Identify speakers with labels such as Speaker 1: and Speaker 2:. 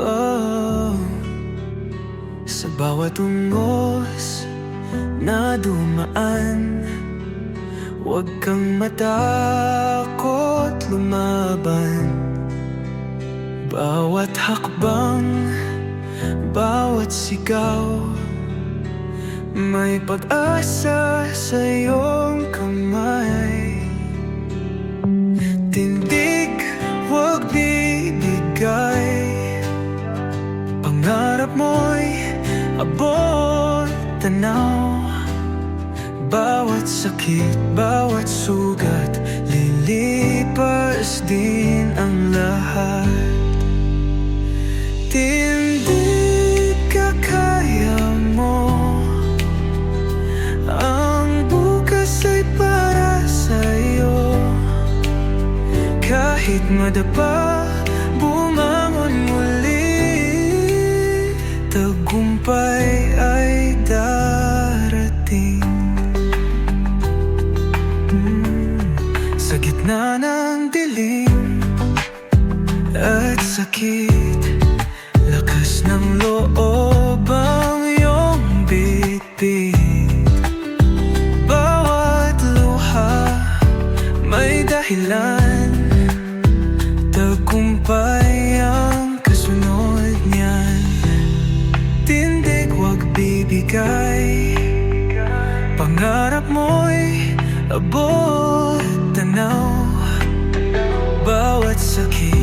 Speaker 1: Oh, sa bawat ungos na dumaan, huwag kang matakot lumaban. Bawat hakbang, bawat sigaw, may pag-asa sa iyong kamay. Tindig, huwag bibigay, pangarap mo'y abot tanaw. Bawat sakit, bawat sugat, lilipas din ang lahat. Tindig, kakaya mo, ang bukas ay para sa'yo. Kahit madapa, bumangon muli, tagumpay ay darating. Sa gitna ng dilim at sakit, lakas ng loob ang iyong bitbit. Bawat luha may dahilan, tagumpay ang kasunod niyan. Tindig, huwag bibigay, pangarap mo'y abot tanaw. Bawat sakit,